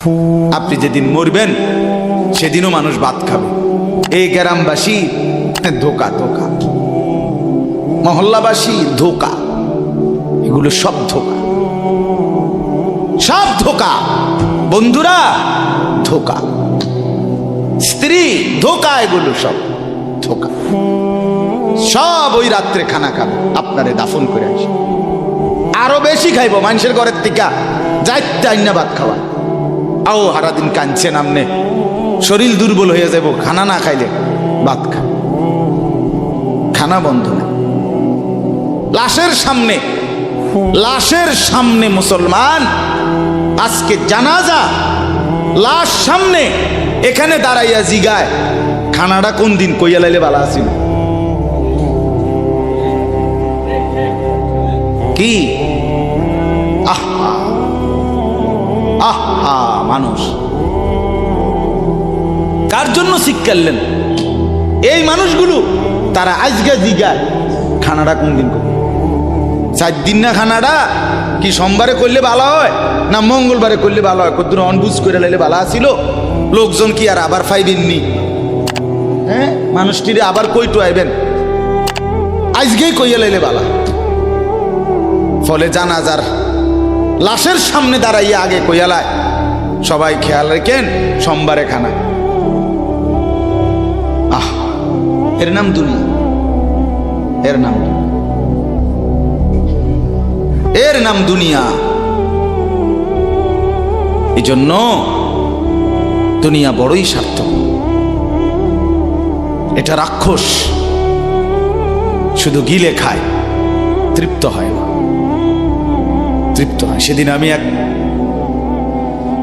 আপনি যেদিন মরবেন সেদিনও মানুষ ভাত খাবে। এই গ্রামবাসী ধোকা ধোকা, মহল্লাবাসী ধোকা, এগুলো সব ধোকা, সব ধোকা। বন্ধুরা ধোকা, স্ত্রী ধোকা, এগুলো সব ধোকা। সব ওই রাত্রে খানা খাবে, আপনারে দাফন করে আসে। আরো বেশি খাইব মানুষের ঘরের থেকে যাইতে আইনা ভাত খাওয়া। আও সারাদিন কাঁদছেন আমনে, শরীর দুর্বল হয়ে যাব খানা না খাইলে। ভাত খা, খানা বন্ধ না। লাশের সামনে, লাশের সামনে মুসলমান আজকে জানাজা, লাশ সামনে, এখানে দাঁড়াইয়া জিগায় খানাটা কোন দিন কইয়া লাইলে ভালো আছিল। কি আহা আহা, মানুষ কার জন্য শিক্ষালেন? এই মানুষগুলো তারা আজকে জিগায় খানাটা কোন দিন করবে। 4 দিন না খানাটা কি সোমবারে করলে ভালো হয় না মঙ্গলবারে করলে ভালো হয়? কত অনবুঝ করে লাইলে ভালো আছিল। লোকজন কি আর আবার ফাইবেননি? হ্যাঁ, মানুষটিরে আবার কইটো আইবেন, আজকেই কইয়া লাইলে ভালো। ফলে জানাজার লাশের সামনে দাঁড়াইয়া আগে কইয়ালায় সবাই খেয়াল রেখেন সোমবারে খানা। আহ, এর নাম দুনিয়া, এর নাম, এর নাম দুনিয়া। এই জন্য দুনিয়া বড়ই সার্থক। এটা রাক্ষস, শুধু গিলে খায়, তৃপ্ত হয় না, তৃপ্ত হয়। সেদিন আমি এক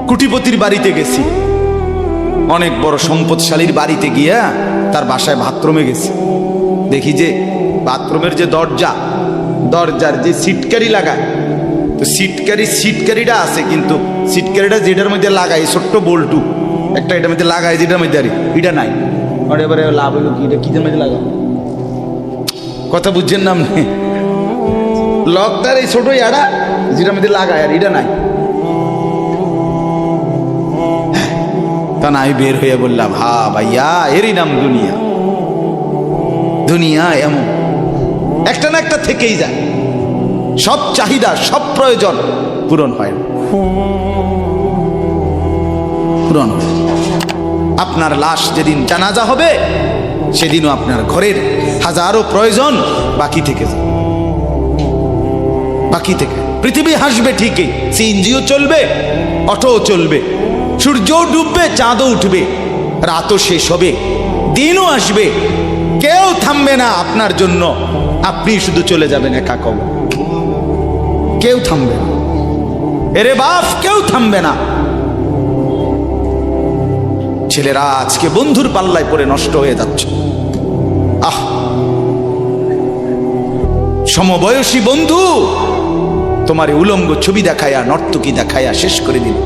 কুটিপতির বাড়িতে গেছি, অনেক বড় সম্পদশালীর বাড়িতে গিয়া তার বাসায় বাথরুমে গেছি। দেখি যে বাথরুমের যে দরজা, দরজার যে সিটকারি লাগায়, তো সিটকারিটা আছে, কিন্তু সিটকারিটা যেটার মধ্যে লাগাই ছোট্ট বল্টু একটা, এটার মধ্যে লাগাই যেটার মধ্যে আর এটা নাই। এবারে লাভ হইলো কি, এটা কিদের মধ্যে লাগাও? কথা বুঝছেন না আপনি? লকদার এই ছোট ইয়াটা যেটার মধ্যে লাগায় আর এটা নাই। তা না, আমি বের হয়ে বললাম, হা ভাইয়া, এরই নাম দুনিয়া। দুনিয়া এমন একটা না একটা থেকেই যায়, সব চাহিদা সব প্রয়োজন পূরণ হয় না, পূরণ হয়। আপনার লাশ যেদিন জানাজা হবে সেদিনও আপনার ঘরের হাজারো প্রয়োজন বাকি থেকে যায়, বাকি থেকে। পৃথিবী হাসবে ঠিকই, সিএনজিও চলবে, অটোও চলবে, সূর্যও ডুববে, চাঁদও উঠবে, রাতও শেষ হবে, দিনও আসবে, কেউ থামবে না আপনার জন্য। আপনি শুধু চলে যাবেন একা কবর, কেউ থামবে না। এরে বাপ, কেউ থামবে না। ছেলেরা আজকে বন্ধুর পাল্লায় পড়ে নষ্ট হয়ে যাচ্ছে। আহ, সমবয়সী বন্ধু তোমার উলঙ্গ ছবি দেখায়া, নর্তকী দেখায়া শেষ করে দিল।